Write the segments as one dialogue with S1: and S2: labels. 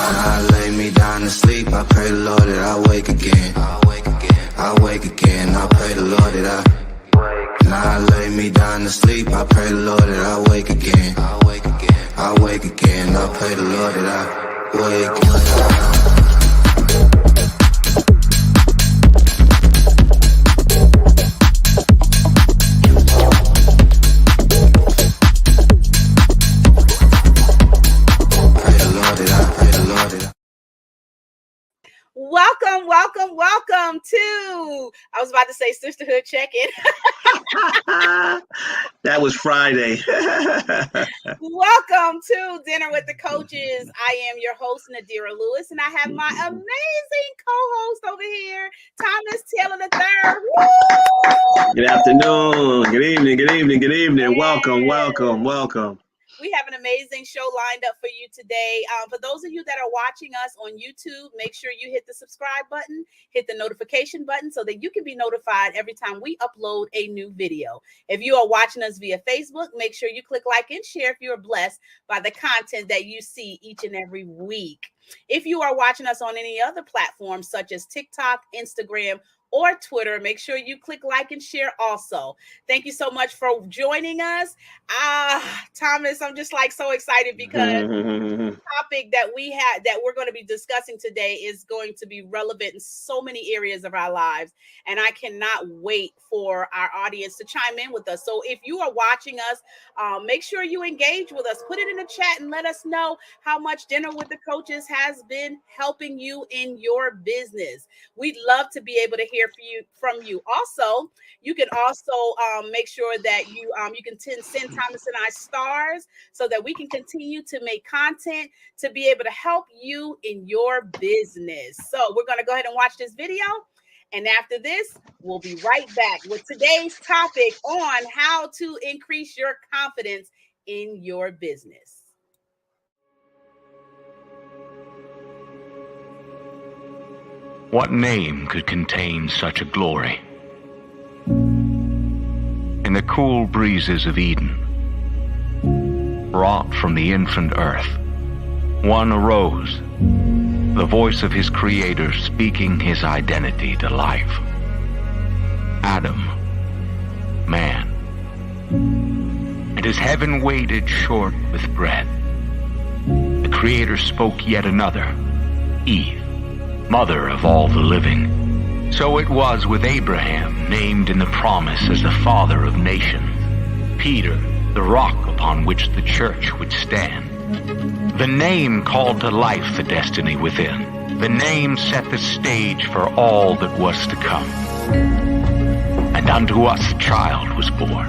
S1: I lay me down to sleep, I pray the Lord that I wake again. I wake again, I pray the Lord that I wake. Now I lay me down to sleep, I pray the Lord that I wake again. I wake again, I pray the Lord that I wake.
S2: Welcome to, I was about to say Sisterhood Check-In.
S3: That was Friday.
S2: Welcome to Dinner with the Coaches. I am your host, Nadira Lewis, and I have my amazing co-host over here, Thomas Taylor III. Woo!
S3: Good afternoon. Good evening.
S2: Yes.
S3: Welcome.
S2: We have an amazing show lined up for you today. For those of you that are watching us on YouTube, make sure you hit the subscribe button, hit the notification button so that you can be notified every time we upload a new video. If you are watching us via Facebook, make sure you click like and share if you're blessed by the content that you see each and every week. If you are watching us on any other platforms such as TikTok, Instagram, or Twitter, make sure you click like and share also. Thank you so much for joining us. Thomas, I'm just so excited because the topic that we're going to be discussing today is going to be relevant in so many areas of our lives. And I cannot wait for our audience to chime in with us. So if you are watching us, make sure you engage with us. Put it in the chat and let us know how much Dinner with the Coaches has been helping you in your business. We'd love to be able to hear from you. Also, you can also make sure that you can send Thomas and I stars so that we can continue to make content to be able to help you in your business. So we're going to go ahead and watch this video. And after this, we'll be right back with today's topic on how to increase your confidence in your business.
S4: What name could contain such a glory? In the cool breezes of Eden, wrought from the infant earth, one arose, the voice of his creator speaking his identity to life. Adam, man. And as heaven waited short with bread, the creator spoke yet another, Eve, mother of all the living. So it was with Abraham, named in the promise as the father of nations, Peter, the rock upon which the church would stand. The name called to life the destiny within. The name set the stage for all that was to come. And unto us a child was born.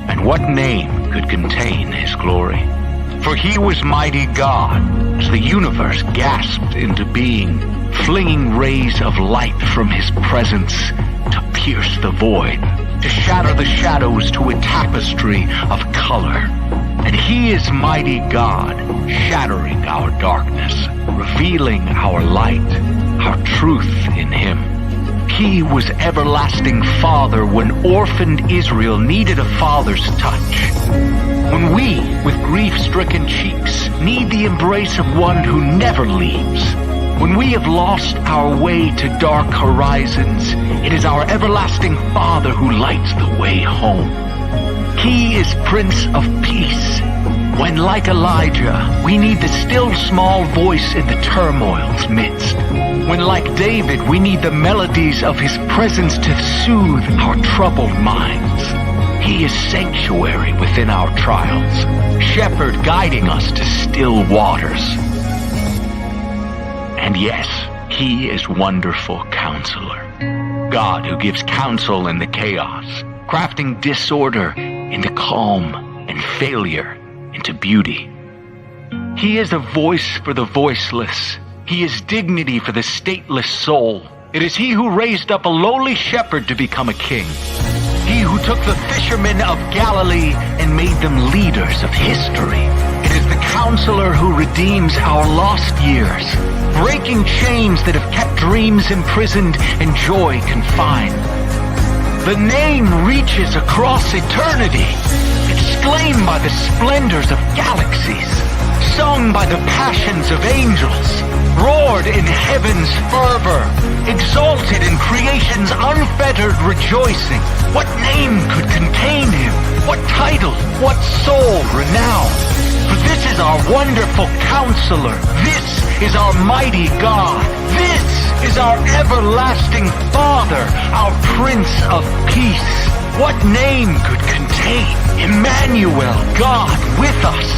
S4: And what name could contain his glory? For he was mighty God, as the universe gasped into being, flinging rays of light from his presence to pierce the void, to shatter the shadows to a tapestry of color. And he is mighty God, shattering our darkness, revealing our light, our truth in him. He was everlasting Father when orphaned Israel needed a father's touch. When we, with grief-stricken cheeks, need the embrace of one who never leaves. When we have lost our way to dark horizons, it is our everlasting Father who lights the way home. He is Prince of Peace. When, like Elijah, we need the still small voice in the turmoil's midst. When, like David, we need the melodies of his presence to soothe our troubled minds. He is sanctuary within our trials, shepherd guiding us to still waters. And yes, he is wonderful counselor, God who gives counsel in the chaos, crafting disorder into calm and failure into beauty. He is a voice for the voiceless. He is dignity for the stateless soul. It is he who raised up a lowly shepherd to become a king. He who took the fishermen of Galilee and made them leaders of history. It is the counselor who redeems our lost years, breaking chains that have kept dreams imprisoned and joy confined. The name reaches across eternity, exclaimed by the splendors of galaxies, sung by the passions of angels, roared in heaven's fervor, exalted in creation's unfettered rejoicing. What name could contain him? What title? What soul renowned? For this is our wonderful counselor. This is our mighty God. This is our everlasting Father, our Prince of Peace. What name could contain Emmanuel, God with us,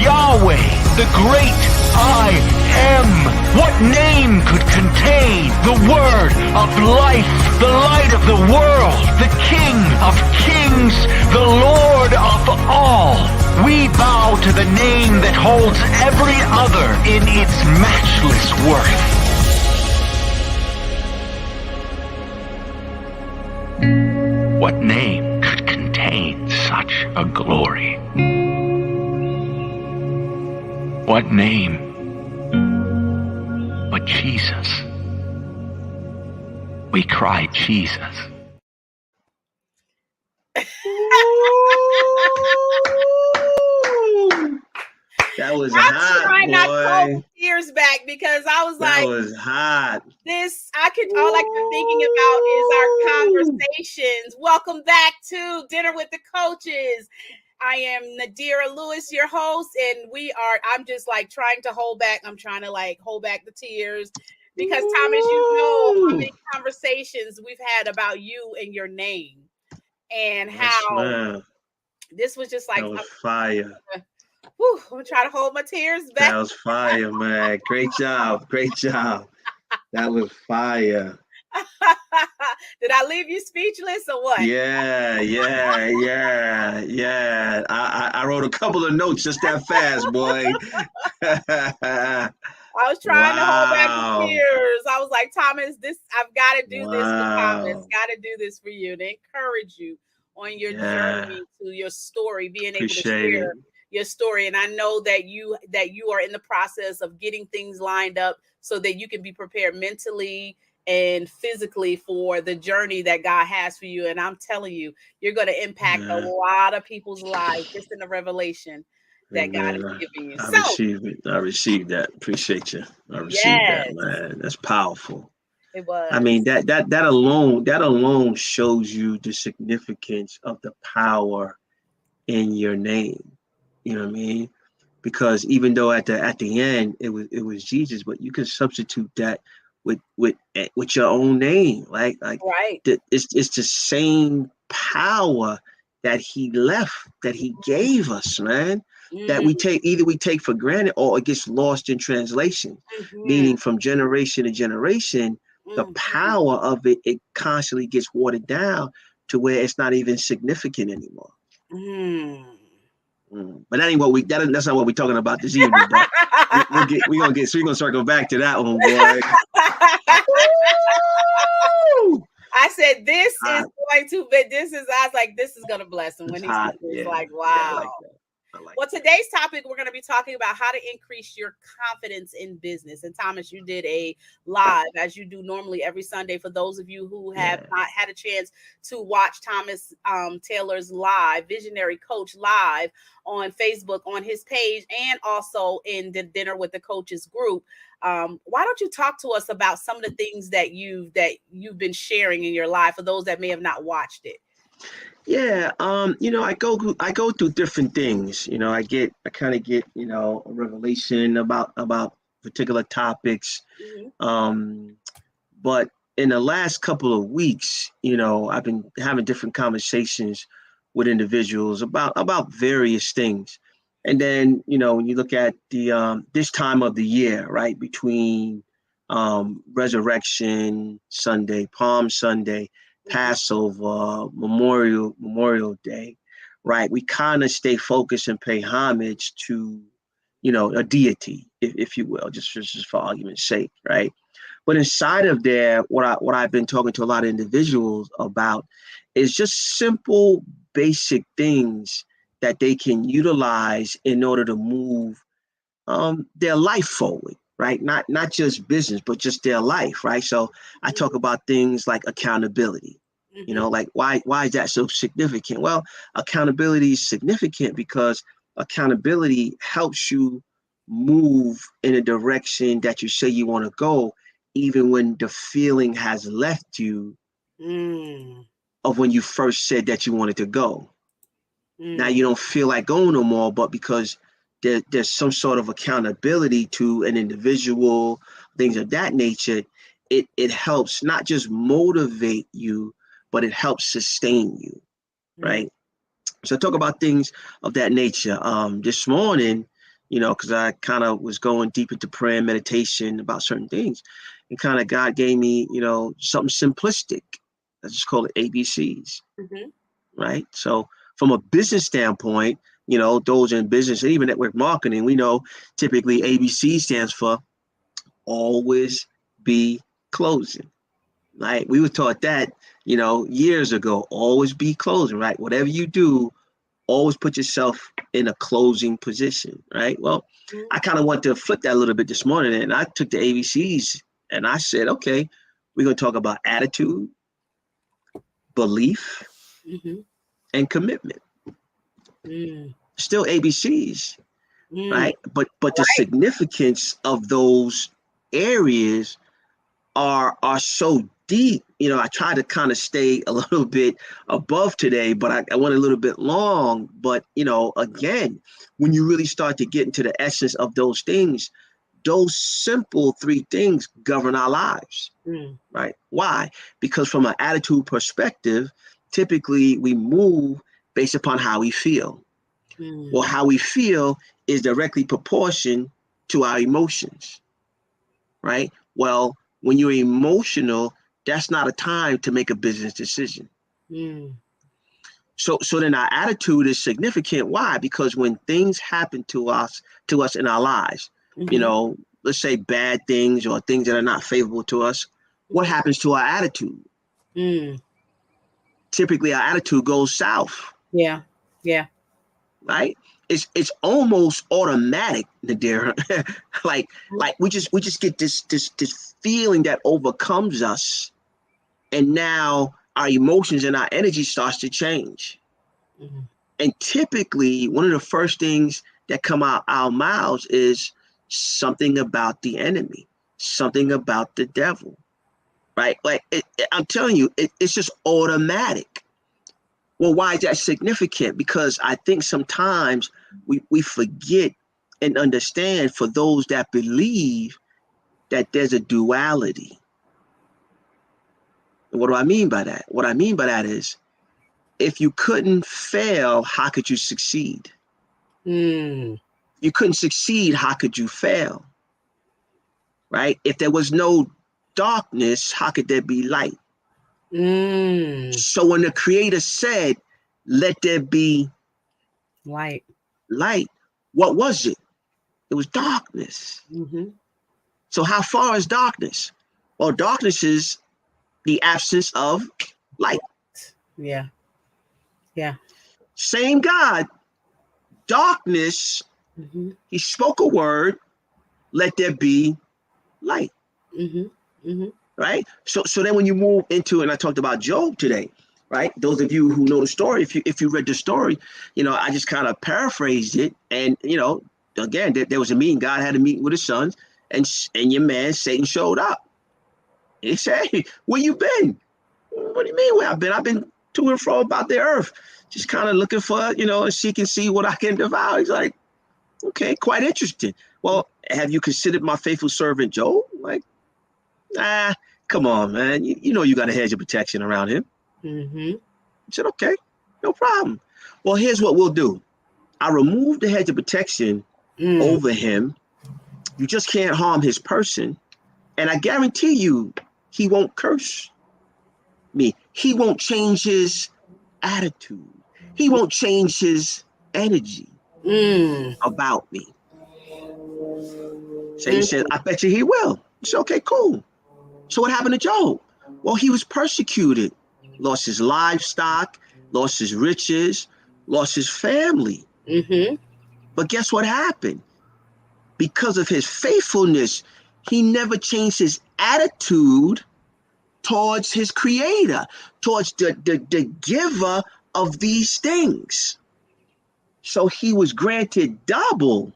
S4: Yahweh, the great I am? What name could contain the Word of life, the light of the world, the King of kings, the Lord of all? We bow to the name that holds every other in its matchless worth. What name could contain such a glory? What name but Jesus? We cry Jesus.
S3: That was
S2: I'm
S3: hot,
S2: trying not to hold
S3: boy.
S2: the tears back because I was
S3: That
S2: like,
S3: was hot.
S2: all I kept thinking about is our conversations. Welcome back to Dinner with the Coaches. I am Nadira Lewis, your host, and I'm just like trying to hold back. I'm trying to like hold back the tears because Thomas, you know how many conversations we've had about you and your name and how this was just like,
S3: that was fire.
S2: Whew, I'm trying to hold my tears back.
S3: That was fire, man. Great job. Great job. That was fire.
S2: Did I leave you speechless or what?
S3: Yeah. I wrote a couple of notes just that fast, boy.
S2: I was trying to hold back the tears. I was like, Thomas, I've got to do this for Thomas. Got to do this for you to encourage you on your journey to your story, being able to share your story. And I know that you are in the process of getting things lined up so that you can be prepared mentally and physically for the journey that God has for you. And I'm telling you, you're going to impact a lot of people's lives just in the revelation that God is giving you.
S3: I received that. Appreciate you. I received that, man. That's powerful.
S2: It was.
S3: I mean, that alone shows you the significance of the power in your name. You know what I mean? Because even though at the end it was Jesus, but you can substitute that with your own name, like
S2: right.
S3: It's the same power that he gave us, man. That we take for granted, or it gets lost in translation. Meaning from generation to generation, the power of it constantly gets watered down to where it's not even significant anymore. But that ain't that's not what we're talking about this evening. But we're gonna circle back to that one, boy.
S2: I said this is going to be. I was like, this is gonna bless him when he said this. Like, wow. Well, today's topic, we're going to be talking about how to increase your confidence in business. And Thomas, you did a live, as you do normally every Sunday. For those of you who have not had a chance to watch Thomas Taylor's live, Visionary Coach live on Facebook, on his page, and also in the Dinner with the Coaches group. Why don't you talk to us about some of the things that you've been sharing in your life for those that may have not watched it?
S3: Yeah, I go through different things. I kind of get, a revelation about particular topics. But in the last couple of weeks, I've been having different conversations with individuals about various things. And then, when you look at the this time of the year, right, between Resurrection Sunday, Palm Sunday, Passover, Memorial Day, right? We kind of stay focused and pay homage to, a deity, if you will, just for argument's sake, right? But inside of there, what I've been talking to a lot of individuals about is just simple, basic things that they can utilize in order to move their life forward. Right? Not just business, but just their life, right? So I talk about things like accountability, like why is that so significant? Well, accountability is significant because accountability helps you move in a direction that you say you want to go, even when the feeling has left you of when you first said that you wanted to go. Now you don't feel like going no more, but because there's some sort of accountability to an individual, things of that nature, it helps not just motivate you, but it helps sustain you, right? So talk about things of that nature. This morning, because I kind of was going deep into prayer and meditation about certain things, and kind of God gave me, something simplistic. Let's just call it ABCs, right? So from a business standpoint, those in business and even network marketing, we know typically ABC stands for always be closing, right? We were taught that, years ago, always be closing, right? Whatever you do, always put yourself in a closing position, right? Well, I kind of want to flip that a little bit this morning, and I took the ABCs and I said, okay, we're going to talk about attitude, belief, and commitment. Still ABCs, right? But the significance of those areas are so deep. I try to kind of stay a little bit above today, but I went a little bit long. But again, when you really start to get into the essence of those things, those simple three things govern our lives, right? Why? Because from an attitude perspective, typically we move based upon how we feel. Well, how we feel is directly proportional to our emotions, right? Well, when you're emotional, that's not a time to make a business decision. So then our attitude is significant. Why? Because when things happen to us in our lives, let's say bad things or things that are not favorable to us, what happens to our attitude? Typically our attitude goes south.
S2: Yeah.
S3: Right? It's almost automatic, Nadira. like we just get this feeling that overcomes us, and now our emotions and our energy starts to change. And typically, one of the first things that come out our mouths is something about the enemy, something about the devil, right? Like I'm telling you, it's just automatic. Well, why is that significant? Because I think sometimes we forget and understand, for those that believe, that there's a duality. And what do I mean by that? What I mean by that is, if you couldn't fail, how could you succeed? You couldn't succeed, how could you fail? Right? If there was no darkness, how could there be light? So when the Creator said, let there be light, what was it? It was darkness. So how far is darkness? Well, darkness is the absence of light.
S2: Yeah.
S3: Same God, darkness, he spoke a word, let there be light. Right? So then when you move into, and I talked about Job today, right? Those of you who know the story, if you read the story, I just kind of paraphrased it. And, again, there was a meeting. God had a meeting with his sons, and your man, Satan, showed up. And he said, hey, where you been? What do you mean where I've been? I've been to and fro about the earth, just kind of looking for, seek and see what I can devour. He's like, okay, quite interesting. Well, have you considered my faithful servant Job? Like, come on, man. You got a hedge of protection around him. He said, okay, no problem. Well, here's what we'll do. I remove the hedge of protection over him. You just can't harm his person. And I guarantee you, he won't curse me. He won't change his attitude. He won't change his energy about me. Satan said, I bet you he will. He said, okay, cool. So what happened to Job? Well, he was persecuted, lost his livestock, lost his riches, lost his family. But guess what happened? Because of his faithfulness, he never changed his attitude towards his creator, towards the giver of these things. So he was granted double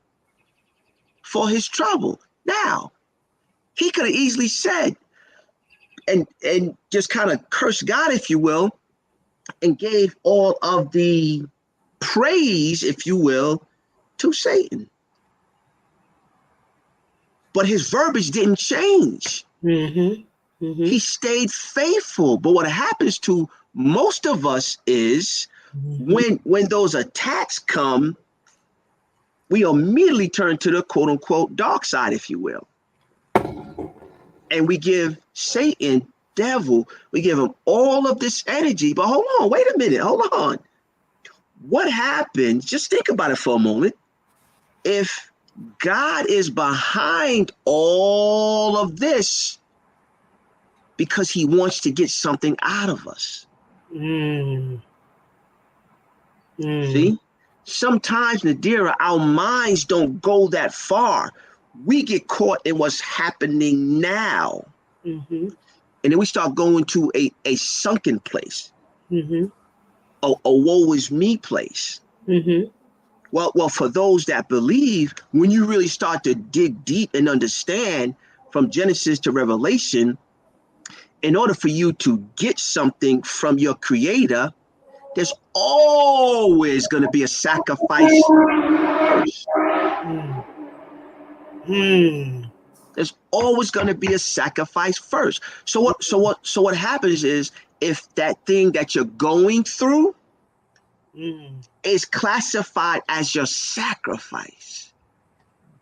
S3: for his trouble. Now, he could have easily said, and just kind of cursed God, if you will, and gave all of the praise, if you will, to Satan. But his verbiage didn't change. He stayed faithful. But what happens to most of us is when those attacks come, we immediately turn to the quote unquote dark side, if you will. And we give Satan, devil, we give him all of this energy. But hold on, wait a minute, hold on. What happens? Just think about it for a moment. If God is behind all of this because he wants to get something out of us. See? Sometimes, Nadira, our minds don't go that far. We get caught in what's happening now. And then we start going to a sunken place. A woe is me place. Well, for those that believe, when you really start to dig deep and understand from Genesis to Revelation, in order for you to get something from your creator, there's always going to be a sacrifice first. There's always going to be a sacrifice first. So what happens is, if that thing that you're going through is classified as your sacrifice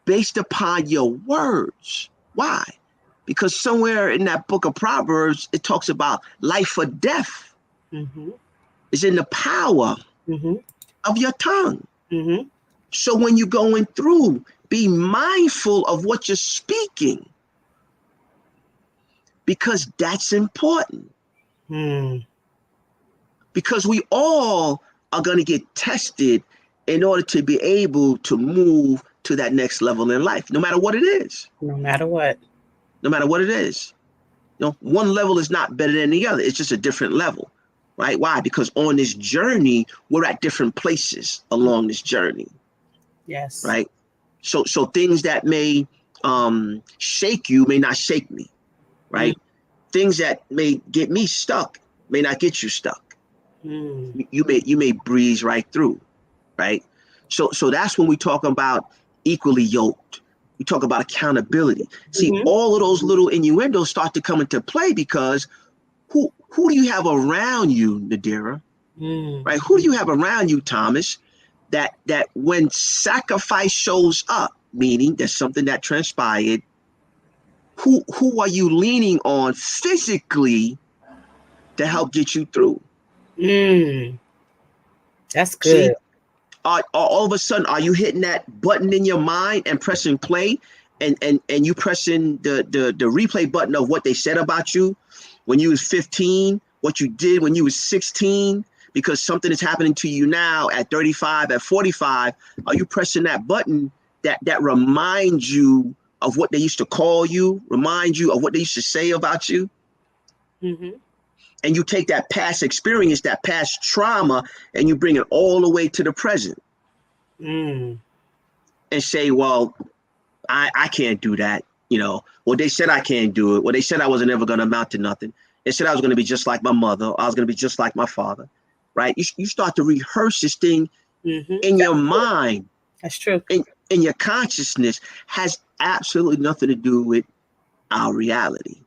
S3: based upon your words. Why? Because somewhere in that book of Proverbs, it talks about life or death is in the power of your tongue. So when you're going through, be mindful of what you're speaking, because that's important. Because we all are going to get tested in order to be able to move to that next level in life, no matter what it is.
S2: No matter what.
S3: No matter what it is. You know, one level is not better than the other. It's just a different level, right? Why? Because on this journey, we're at different places along this journey.
S2: Yes.
S3: Right? So things that may shake you may not shake me, right? Things that may get me stuck may not get you stuck. You may breeze right through, right? So that's when we talk about equally yoked. We talk about accountability. See, all of those little innuendos start to come into play because who do you have around you, Nadira? Right? Who do you have around you, Thomas? That when sacrifice shows up, meaning there's something that transpired, who are you leaning on physically to help get you through?
S2: That's good.
S3: See, all of a sudden, are you hitting that button in your mind and pressing play, and you pressing the replay button of what they said about you when you was 15, what you did when you was 16, because something is happening to you now at 35, at 45? Are you pressing that button that reminds you of what they used to call you, remind you of what they used to say about you? And you take that past experience, that past trauma, and you bring it all the way to the present. And say, well, I can't do that. You know, well, they said I can't do it. Well, they said I wasn't ever going to amount to nothing. They said I was going to be just like my mother. I was going to be just like my father. Right? You start to rehearse this thing in your mind.
S2: That's true.
S3: In your consciousness. Has absolutely nothing to do with our reality.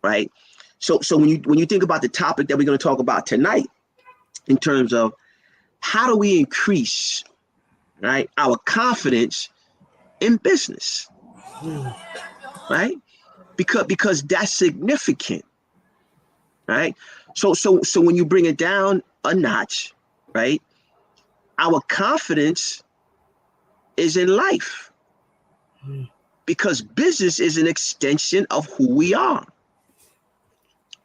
S3: Right? So when you think about the topic that we're going to talk about tonight, in terms of how do we increase, right, our confidence in business, right? Because that's significant, right? So when you bring it down a notch, right, our confidence is in life, because business is an extension of who we are.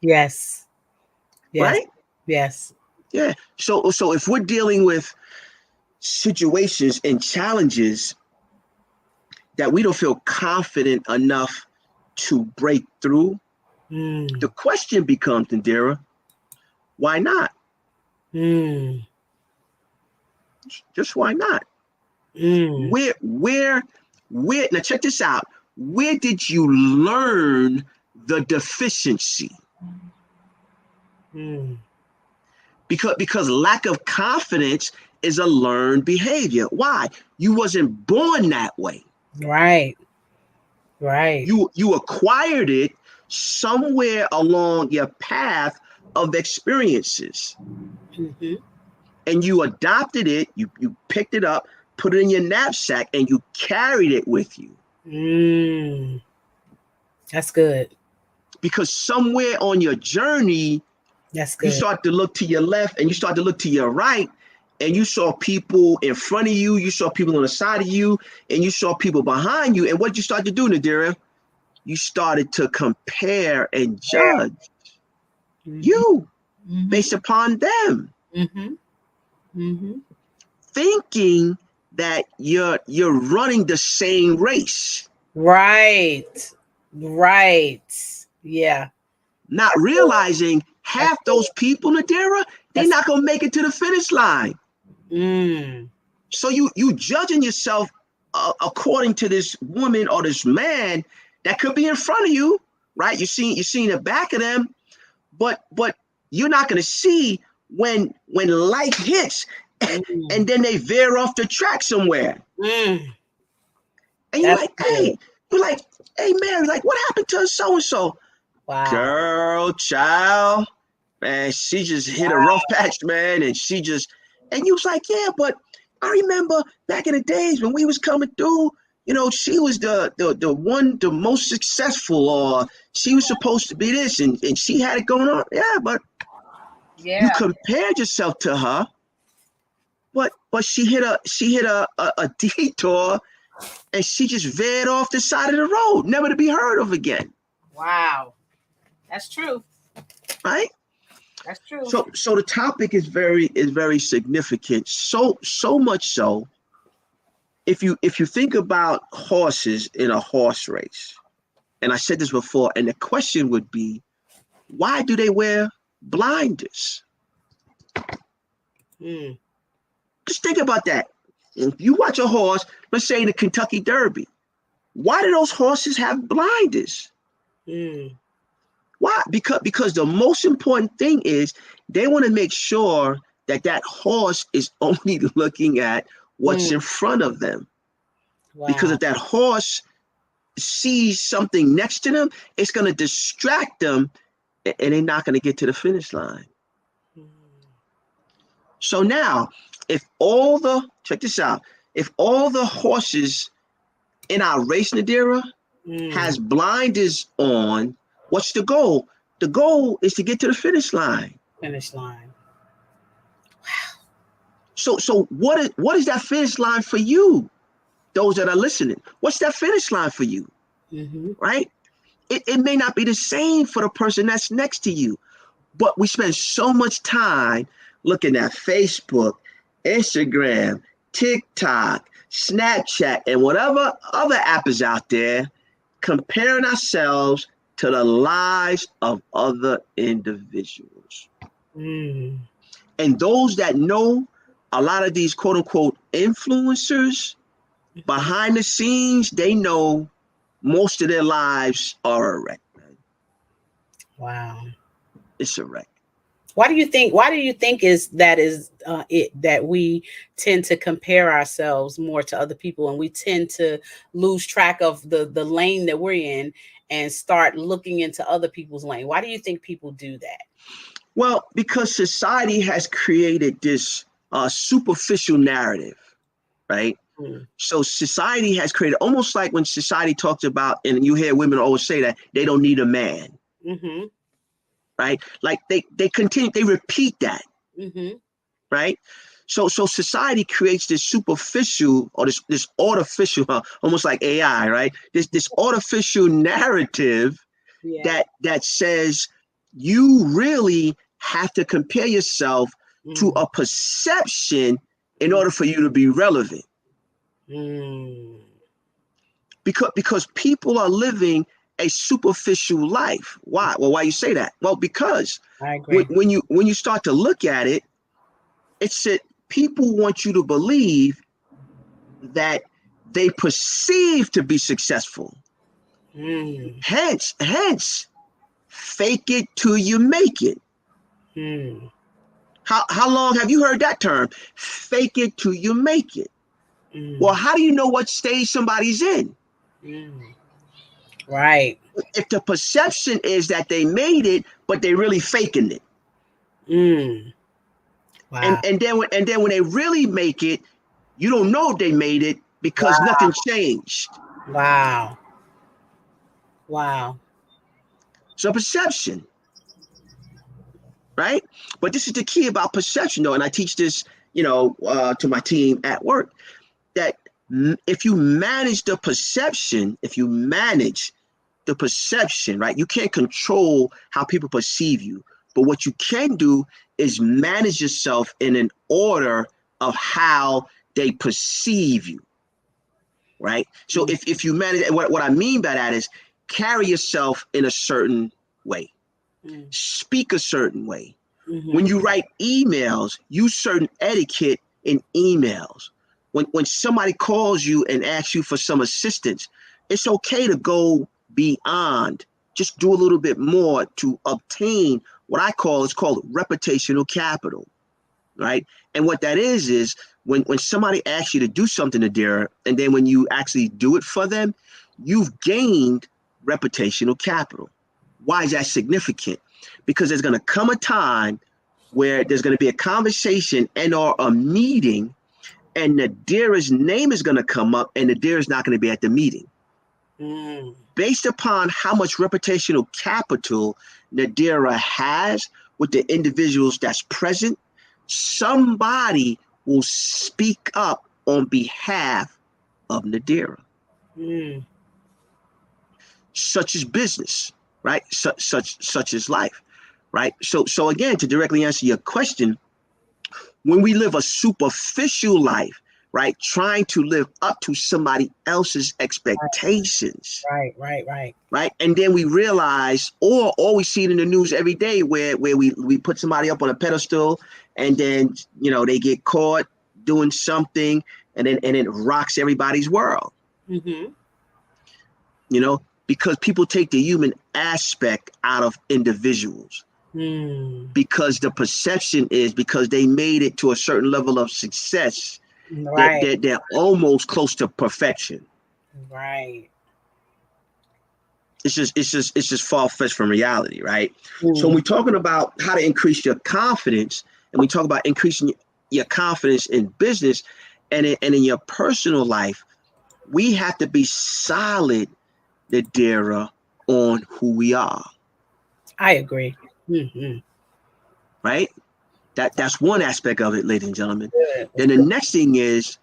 S2: Yes.
S3: Right?
S2: Yes.
S3: Yeah. So if we're dealing with situations and challenges that we don't feel confident enough to break through, the question becomes, Nadira, why not? Just why not?
S2: Mm.
S3: Where, now check this out. Where did you learn the deficiency?
S2: Mm.
S3: Because lack of confidence is a learned behavior. Why? You wasn't born that way.
S2: Right. Right.
S3: You acquired it somewhere along your path of experiences.
S2: Mm-hmm.
S3: And you adopted it, you picked it up, put it in your knapsack, and you carried it with you.
S2: Mm. That's good.
S3: Because somewhere on your journey,
S2: That's
S3: you
S2: good.
S3: start to look to your left and you start to look to your right, and you saw people in front of you, you saw people on the side of you, and you saw people behind you. And what did you start to do, Nadira? You started to compare and judge
S2: Mm-hmm.
S3: you
S2: Mm-hmm.
S3: based upon them,
S2: Mm-hmm. Mm-hmm.
S3: thinking that you're running the same race,
S2: Right. Right. Yeah.
S3: not realizing half those people, Nadira, they're not gonna make it to the finish line.
S2: Mm.
S3: So you judging yourself according to this woman or this man that could be in front of you, right? You're seeing the back of them, but you're not gonna see when life hits,
S2: Mm.
S3: and then they veer off the track somewhere.
S2: Mm.
S3: And you're
S2: That's
S3: like,
S2: good.
S3: hey, Mary, like, what happened to so and so?
S2: Wow.
S3: Girl, child, man, she just hit a rough patch, man, and and you was like, yeah, but I remember back in the days when we was coming through, she was the most successful, or she was supposed to be this, and she had it going on. Yeah, but you
S2: Yeah.
S3: compared yourself to her, but she hit a detour, and she just veered off the side of the road, never to be heard of again.
S2: Wow. That's true.
S3: Right?
S2: That's true.
S3: So the topic is very significant. So much so, if you think about horses in a horse race, and I said this before, and the question would be, why do they wear blinders?
S2: Mm.
S3: Just think about that. If you watch a horse, let's say in the Kentucky Derby, why do those horses have blinders?
S2: Mm.
S3: Why? Because the most important thing is they want to make sure that horse is only looking at what's in front of them.
S2: Wow.
S3: Because if that horse sees something next to them, it's going to distract them, and they're not going to get to the finish line.
S2: Mm.
S3: So now, check this out, if all the horses in our race, Nadira, has blinders on, what's the goal? The goal is to get to the finish line.
S2: Finish line.
S3: So what is that finish line for you? Those that are listening, what's that finish line for you?
S2: Mm-hmm.
S3: Right? It may not be the same for the person that's next to you, but we spend so much time looking at Facebook, Instagram, TikTok, Snapchat, and whatever other app is out there, comparing ourselves to the lives of other individuals.
S2: Mm.
S3: And those that know a lot of these quote unquote influencers, behind the scenes, they know most of their lives are a wreck, man.
S2: Wow.
S3: It's a wreck.
S2: Why do you think is it that we tend to compare ourselves more to other people, and we tend to lose track of the lane that we're in and start looking into other people's lane? Why do you think people do that?
S3: Well, because society has created this superficial narrative, right?
S2: Mm.
S3: So society has created, almost like when society talks about, and you hear women always say that they don't need a man.
S2: Mm-hmm.
S3: Right? Like they repeat that.
S2: Mm-hmm.
S3: Right? So society creates this superficial, or this artificial, almost like AI, right? This artificial narrative,
S2: Yeah.
S3: that says you really have to compare yourself to a perception in order for you to be relevant.
S2: Mm.
S3: Because people are living a superficial life. Why? Well, why you say that? Well, because
S2: I agree.
S3: when you start to look at it, it's that people want you to believe that they perceive to be successful. Hence, fake it till you make it. How long have you heard that term? Fake it till you make it. Well, how do you know what stage somebody's in?
S2: Right.
S3: If the perception is that they made it, but they really faking it.
S2: Wow.
S3: And then when they really make it, you don't know if they made it because nothing changed.
S2: Wow.
S3: So perception, right? But this is the key about perception, though, and I teach this, to my team at work, that if you manage the perception, right? You can't control how people perceive you, but what you can do is manage yourself in an order of how they perceive you, right? So if you manage, what I mean by that is carry yourself in a certain way, speak a certain way. When you write emails, use certain etiquette in emails. When somebody calls you and asks you for some assistance, it's okay to go beyond, just do a little bit more to obtain what it's called reputational capital, right? And what that is when somebody asks you to do something, Nadira, and then when you actually do it for them, you've gained reputational capital. Why is that significant? Because there's going to come a time where there's going to be a conversation or a meeting, and Nadira's name is going to come up, and Nadira's not going to be at the meeting. Based upon how much reputational capital Nadira has with the individuals that's present, somebody will speak up on behalf of Nadira. Such as business, right? Such as life, right? So again, to directly answer your question, when we live a superficial life, right, trying to live up to somebody else's expectations, right, and then we realize, or we see it in the news every day, where we put somebody up on a pedestal, and then they get caught doing something, and it rocks everybody's world. Because people take the human aspect out of individuals. Because the perception is because they made it to a certain level of success, they're almost close to perfection.
S2: Right.
S3: It's just far-fetched from reality, right? So when we're talking about how to increase your confidence, and we talk about increasing your confidence in business and in your personal life, we have to be solid, Nadira, on who we are.
S2: I agree.
S3: Right? That's one aspect of it, ladies and gentlemen. Then the next thing is,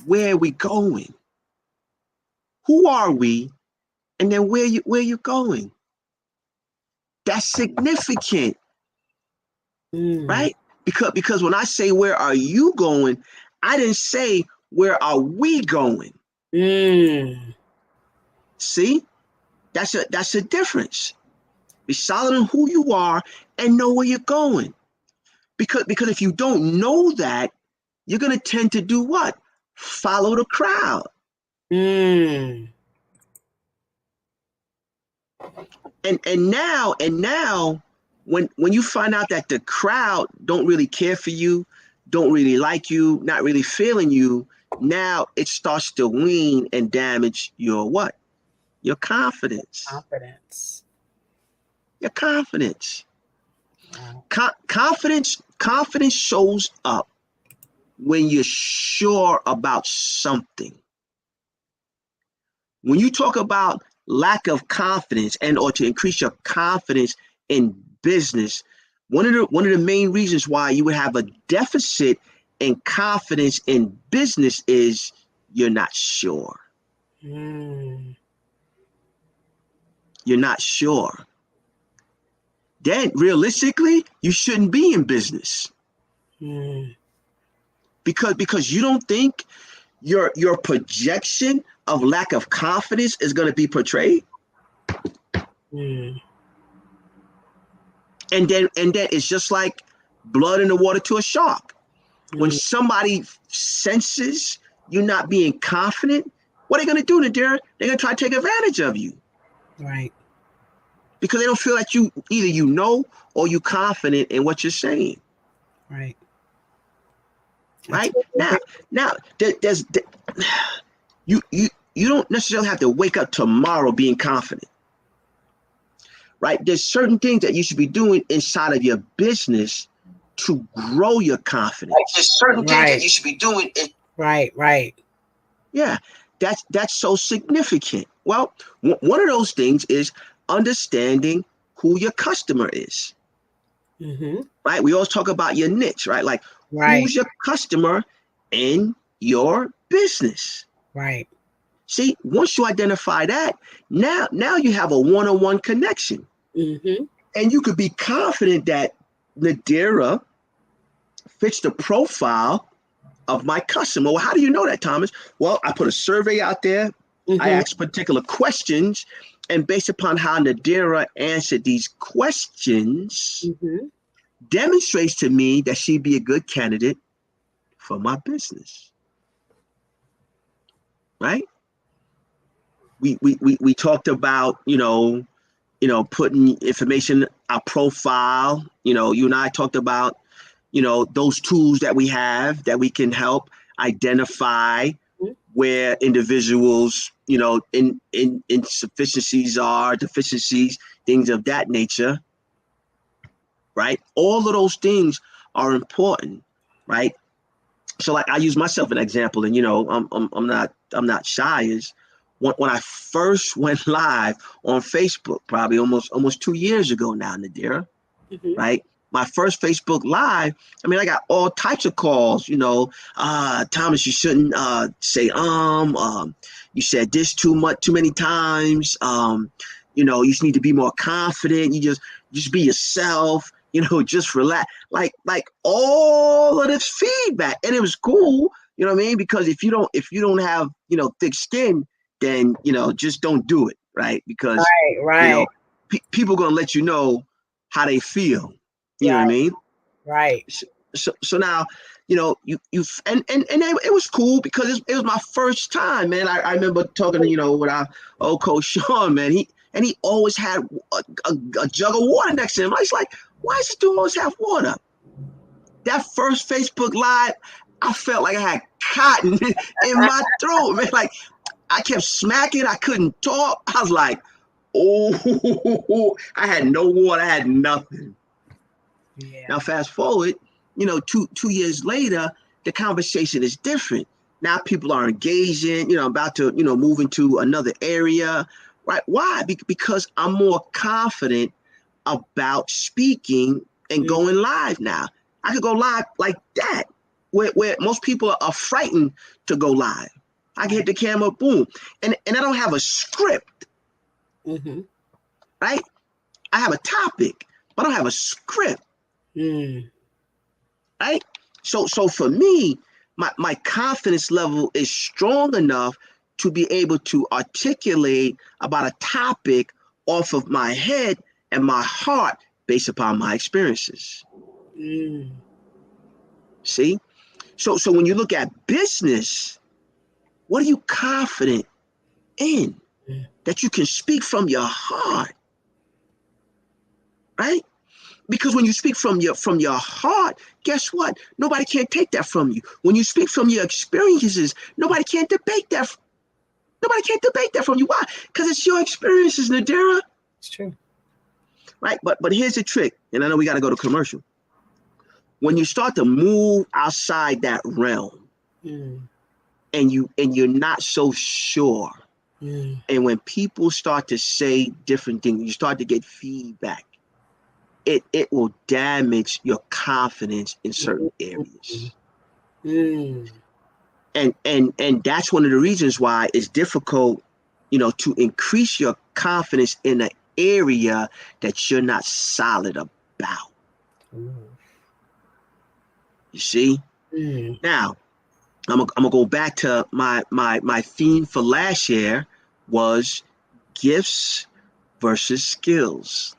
S3: where are we going? Who are we? And then where you going? That's significant, right? Because when I say where are you going, I didn't say where are we going. See, that's a difference. Be solid on who you are and know where you're going. Because if you don't know that, you're going to tend to do what? Follow the crowd. And now when you find out that the crowd don't really care for you, don't really like you, not really feeling you, now it starts to wean and damage your what? Your confidence. Your confidence. Confidence shows up when you're sure about something. When you talk about lack of confidence or to increase your confidence in business, one of the main reasons why you would have a deficit in confidence in business is you're not sure. You're not sure. Then realistically, you shouldn't be in business. Because you don't think your projection of lack of confidence is going to be portrayed. And then it's just like blood in the water to a shark. When somebody senses you're not being confident, what are they going to do, Nadira? They're going to try to take advantage of you.
S2: Right.
S3: Because they don't feel like you either or you confident in what you're saying.
S2: Right.
S3: Right? Now there's you don't necessarily have to wake up tomorrow being confident. Right? There's certain things that you should be doing inside of your business to grow your confidence.
S2: Right. There's certain things that you should be doing. Right.
S3: Yeah, that's so significant. Well, one of those things is understanding who your customer is.
S2: Mm-hmm.
S3: Right? We always talk about your niche, right? Like, who's your customer in your business?
S2: Right.
S3: See, once you identify that, now you have a one-on-one connection.
S2: Mm-hmm.
S3: And you could be confident that Nadira fits the profile of my customer. Well, how do you know that, Thomas? Well, I put a survey out there. Mm-hmm. I asked particular questions, and based upon how Nadira answered these questions, mm-hmm. demonstrates to me that she'd be a good candidate for my business. Right? We talked about, putting information, our profile, you and I talked about, those tools that we have that we can help identify where individuals, insufficiencies are, deficiencies, things of that nature. Right? All of those things are important, right? So like I use myself an example, and I'm not shy. Is when I first went live on Facebook, probably almost 2 years ago now, Nadira, mm-hmm. right? My first Facebook Live, I mean, I got all types of calls, Thomas, you shouldn't say you said this too many times, you just need to be more confident, you just be yourself, just relax, like all of this feedback. And it was cool, you know what I mean? Because if you don't have, thick skin, then, just don't do it, right? Because, people are going to let you know how they feel. You know what I mean?
S2: Right.
S3: So now, you and it was cool because it was my first time, man. I remember talking to, with our old coach Sean, man. He always had a jug of water next to him. I was like, why does this dude always have water? That first Facebook Live, I felt like I had cotton in my throat, man. Like I kept smacking, I couldn't talk. I was like, oh, I had no water, I had nothing. Yeah. Now, fast forward, 2 years later, the conversation is different. Now people are engaging, about to, move into another area, right? Why? Because I'm more confident about speaking and going live now. I could go live like that, where most people are frightened to go live. I can hit the camera, boom, and I don't have a script, mm-hmm. right? I have a topic, but I don't have a script. Right? So for me, my confidence level is strong enough to be able to articulate about a topic off of my head and my heart based upon my experiences. See? So when you look at business, what are you confident in? That you can speak from your heart. Right? Because when you speak from your heart, guess what? Nobody can take that from you. When you speak from your experiences, nobody can debate that. Nobody can debate that from you. Why? Because it's your experiences, Nadira.
S2: It's true.
S3: Right? But here's the trick, and I know we got to go to commercial. When you start to move outside that realm, and you're not so sure, and when people start to say different things, you start to get feedback. It will damage your confidence in certain areas. And that's one of the reasons why it's difficult, to increase your confidence in an area that you're not solid about. You see? Now, I'm gonna go back to my theme for last year was gifts versus skills.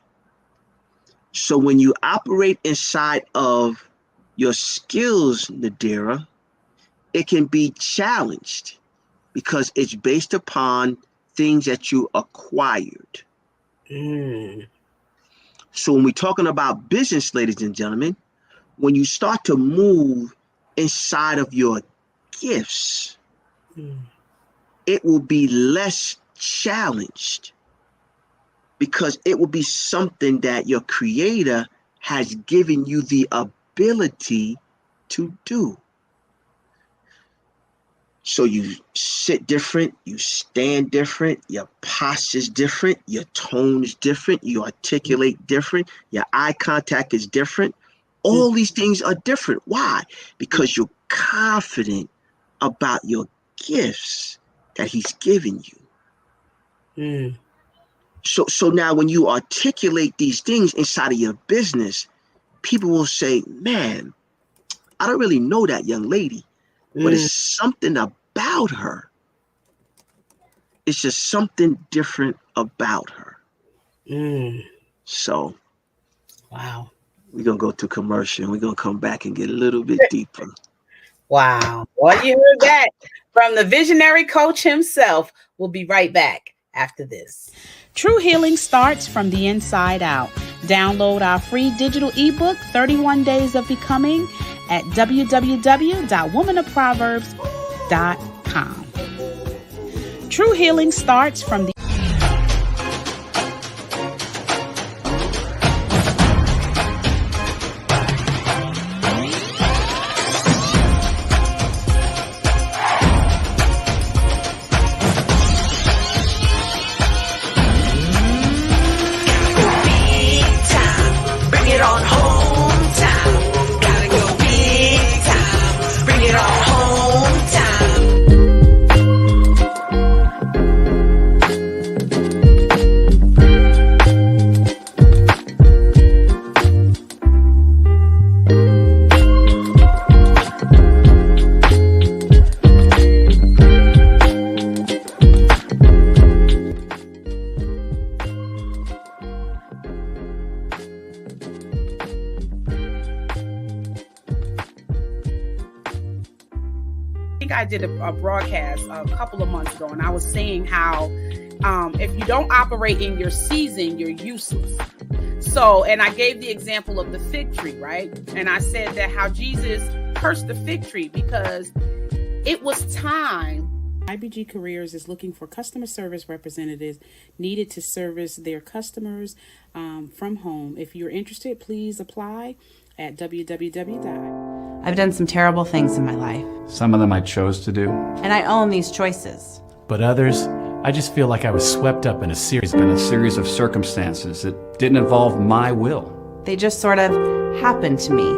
S3: So when you operate inside of your skills, Nadira, it can be challenged because it's based upon things that you acquired. So when we're talking about business, ladies and gentlemen, when you start to move inside of your gifts, it will be less challenged because it will be something that your creator has given you the ability to do. So you sit different, you stand different, your posture's different, your tone is different, you articulate different, your eye contact is different. All these things are different. Why? Because you're confident about your gifts that he's given you. So now when you articulate these things inside of your business, people will say, man, I don't really know that young lady, but it's something about her. It's just something different about her. So,
S2: wow.
S3: We're going to go to commercial and we're going to come back and get a little bit deeper.
S2: Wow. Well, you heard that from the visionary coach himself. We'll be right back after this. True healing starts from the inside out. Download our free digital ebook, 31 Days of Becoming, at www.womanofproverbs.com. True healing starts from the I did a broadcast a couple of months ago, and I was saying how if you don't operate in your season, you're useless. So, and I gave the example of the fig tree, right? And I said that how Jesus cursed the fig tree because it was time. IBG Careers is looking for customer service representatives needed to service their customers from home. If you're interested, please apply at www.
S5: I've done some terrible things in my life.
S6: Some of them I chose to do.
S5: And I own these choices.
S6: But others, I just feel like I was swept up in a series of circumstances that didn't involve my will.
S5: They just sort of happened to me.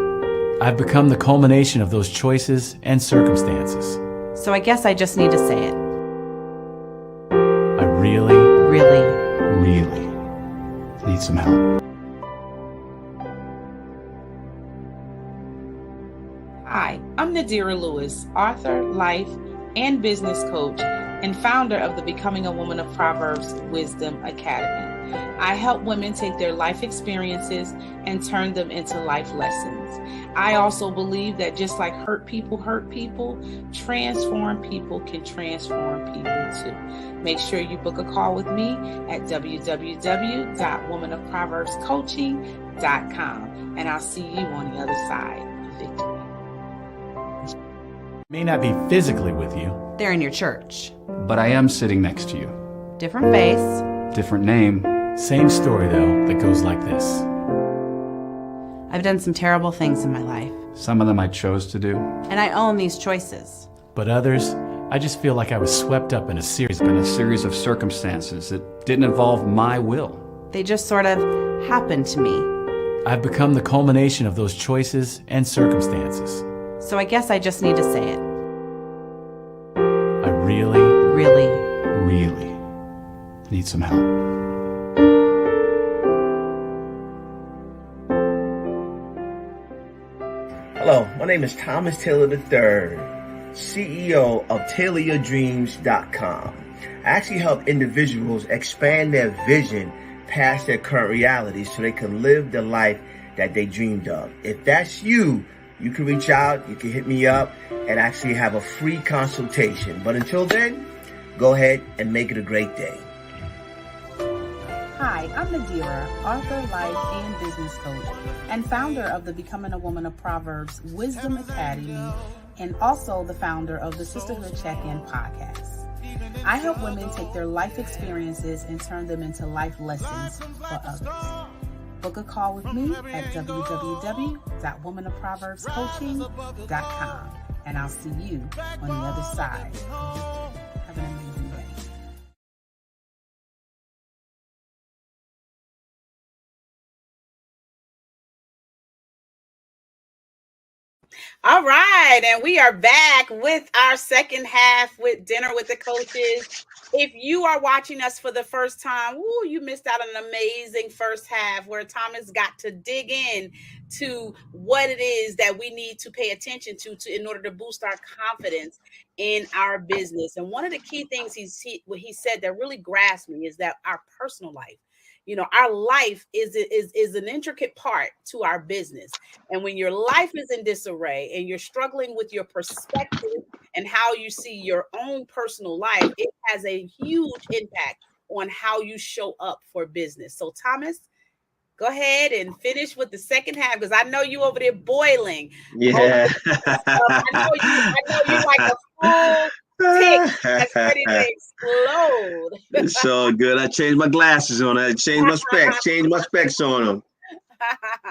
S6: I've become the culmination of those choices and circumstances.
S5: So I guess I just need to say it.
S6: I really need some help.
S2: Hi, I'm Nadira Lewis, author, life, and business coach, and founder of the Becoming a Woman of Proverbs Wisdom Academy. I help women take their life experiences and turn them into life lessons. I also believe that just like hurt people, transform people can transform people too. Make sure you book a call with me at www.womanofproverbscoaching.com, and I'll see you on the other side of victory.
S6: May not be physically with you.
S5: They're in your church.
S6: But I am sitting next to you.
S5: Different face.
S6: Different name. Same story though, that goes like this.
S5: I've done some terrible things in my life.
S6: Some of them I chose to do.
S5: And I own these choices.
S6: But others, I just feel like I was swept up in a series of circumstances that didn't involve my will.
S5: They just sort of happened to me.
S6: I've become the culmination of those choices and circumstances.
S5: So I guess I just need to say it.
S6: I really need some help.
S3: Hello, my name is Thomas Taylor III, CEO of TaylorYourDreams.com. I actually help individuals expand their vision past their current reality so they can live the life that they dreamed of. If that's you,
S7: you can reach out, you can hit me up and actually have a free consultation. But until then, go ahead and make it a great day.
S5: Hi, I'm Nadira, author, life, and business coach, and founder of the Becoming a Woman of Proverbs Wisdom Academy, and also the founder of the Sisterhood Check-In podcast. I help women take their life experiences and turn them into life lessons for others. Book a call with me at www.womanofproverbscoaching.com, and I'll see you on the other side. Have an amazing day.
S2: All right, and we are back with our second half with Dinner with the Coaches. If you are watching us for the first time, you missed out on an amazing first half where Thomas got to dig in to what it is that we need to pay attention to in order to boost our confidence in our business. And one of the key things he said that really grasped me is that our personal life, our life is an intricate part to our business. And when your life is in disarray and you're struggling with your perspective and how you see your own personal life, it has a huge impact on how you show up for business. So Thomas, go ahead and finish with the second half, because I know you over there boiling.
S3: Yeah.
S2: I know you like a full tick that's ready to explode.
S3: It's so good. I changed my glasses on. I changed my specs on them.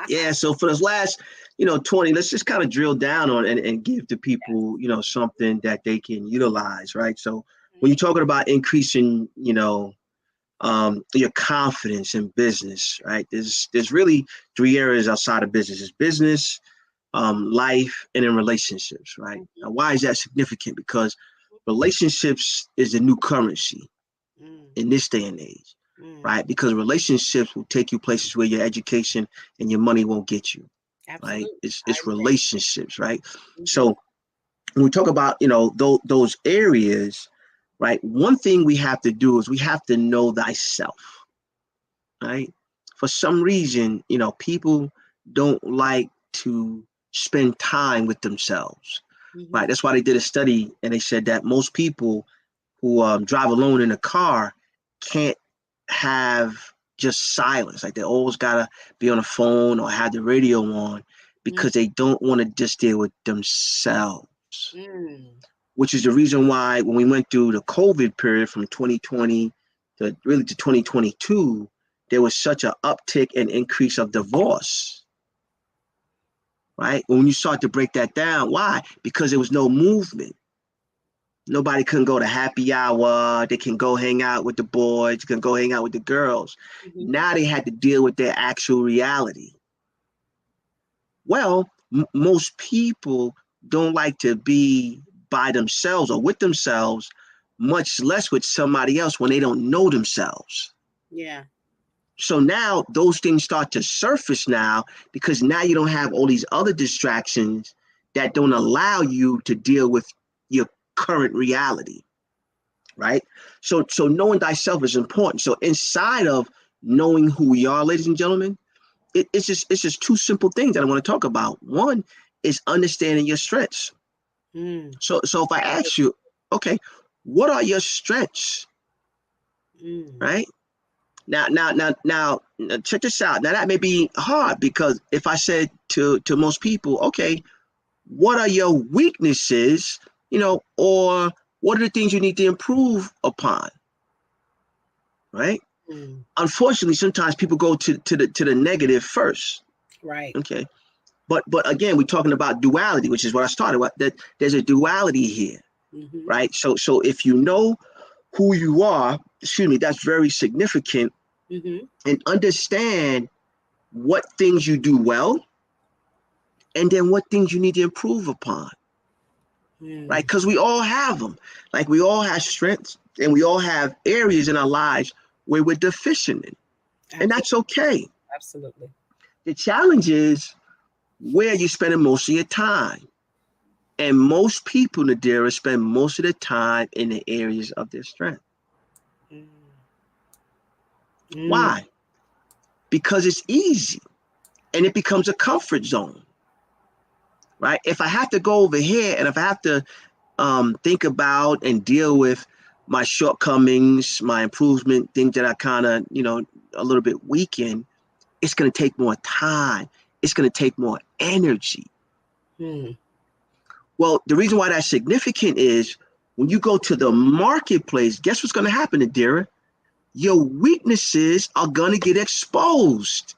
S3: Yeah. So for this last, 20, let's just kind of drill down on and give the people, something that they can utilize, right? So when you're talking about increasing, your confidence in business, right? There's really three areas outside of business. It's business, life, and in relationships, right? Now, why is that significant? Because relationships is the new currency in this day and age, right? Because relationships will take you places where your education and your money won't get you. Absolutely. Right? It's relationships, right? Mm-hmm. So when we talk about, those areas, right? One thing we have to do is we have to know thyself, right? For some reason, people don't like to spend time with themselves, right? That's why they did a study and they said that most people who drive alone in a car can't have just silence. Like they always gotta be on the phone or have the radio on because they don't want to just deal with themselves. Which is the reason why when we went through the COVID period from 2020 to 2022, there was such an uptick and increase of divorce. Right? When you start to break that down, why? Because there was no movement. Nobody couldn't go to happy hour. They can go hang out with the boys, can go hang out with the girls. Now they had to deal with their actual reality. Well, most people don't like to be by themselves or with themselves, much less with somebody else when they don't know themselves.
S2: Yeah.
S3: So now those things start to surface now because now you don't have all these other distractions that don't allow you to deal with your current reality, right? So knowing thyself is important. So inside of knowing who we are, ladies and gentlemen, it's just two simple things that I want to talk about. One is understanding your strengths. So if I ask you, okay, what are your strengths? Right? Now, check this out. Now that may be hard because if I said to most people, okay, what are your weaknesses? Or what are the things you need to improve upon? Right? Unfortunately, sometimes people go to the negative first.
S2: Right.
S3: Okay. But again, we're talking about duality, which is what I started with. That there's a duality here, right? So if you know who you are, that's very significant, and understand what things you do well, and then what things you need to improve upon, right? Because we all have them. Like we all have strengths, and we all have areas in our lives where we're deficient in, and that's okay.
S2: Absolutely.
S3: The challenge is where you're spending most of your time. And most people, Nadira, spend most of the time in the areas of their strength. Why? Because it's easy and it becomes a comfort zone. right? If I have to go over here and if I have to think about and deal with my shortcomings, my improvement, things that I kind of, a little bit weak in, it's going to take more time. It's going to take more energy. Well, the reason why that's significant is when you go to the marketplace, guess what's going to happen, Nadira? Your weaknesses are going to get exposed.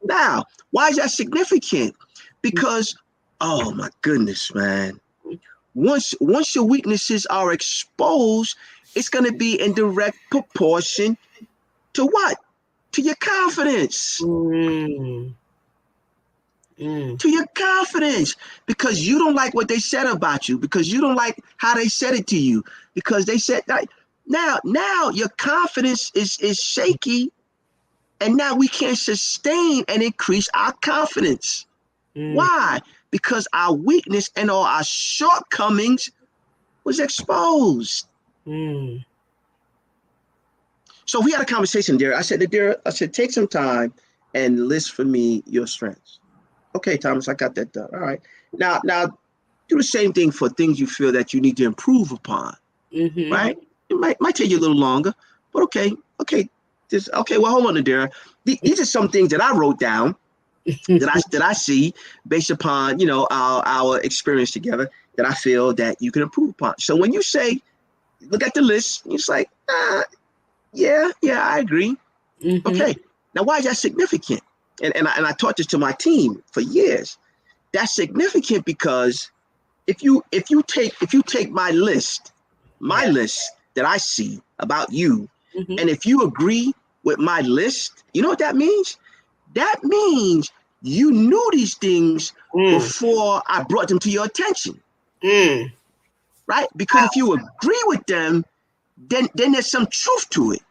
S3: Now, why is that significant? Because, oh my goodness, man. Once your weaknesses are exposed, it's going to be in direct proportion to what? To your confidence. To your confidence, because you don't like what they said about you, because you don't like how they said it to you, because they said that. Now your confidence is shaky, and now we can't sustain and increase our confidence. Why? Because our weakness and all our shortcomings was exposed. So we had a conversation, Nadira. I said, take some time and list for me your strengths. Okay, Thomas, I got that done. All right. Now do the same thing for things you feel that you need to improve upon. Right? It might take you a little longer, but okay. Well, hold on, Nadira. These are some things that I wrote down that I see based upon our experience together that I feel that you can improve upon. So when you say, look at the list, it's like, yeah, I agree. Okay. Now, why is that significant? And I taught this to my team for years. That's significant because if you take my list that I see about you, and if you agree with my list, you know what that means? That means you knew these things before I brought them to your attention. Right? Because if you agree with them, then there's some truth to it.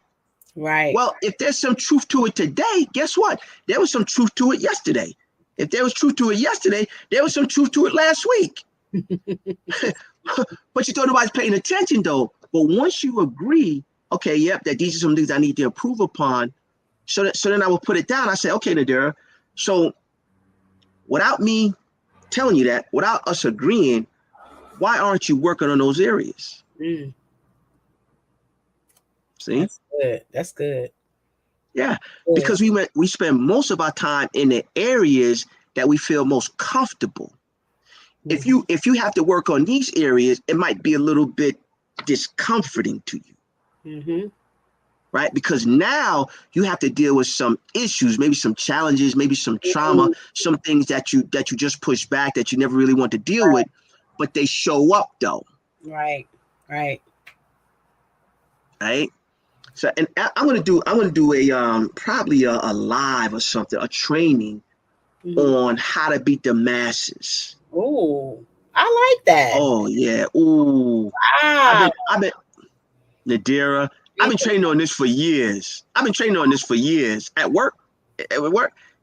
S2: Right.
S3: Well, if there's some truth to it today, guess what? There was some truth to it yesterday. If there was truth to it yesterday, there was some truth to it last week. But you thought nobody's paying attention, though. But once you agree, okay, yep, that these are some things I need to improve upon. So then I will put it down. I say, okay, Nadira. So without me telling you that, without us agreeing, why aren't you working on those areas? See?
S2: That's good.
S3: Yeah, because we spend most of our time in the areas that we feel most comfortable. If you have to work on these areas, it might be a little bit discomforting to you. Right? Because now you have to deal with some issues, maybe some challenges, maybe some trauma, some things that you just push back that you never really want to deal with, but they show up though.
S2: Right.
S3: So, and I'm gonna do a probably a live or something, a training on how to beat the masses.
S2: Oh, I like that.
S3: Oh yeah. Ooh.
S2: Wow.
S3: I've been Nadira. I've been training on this for years. At work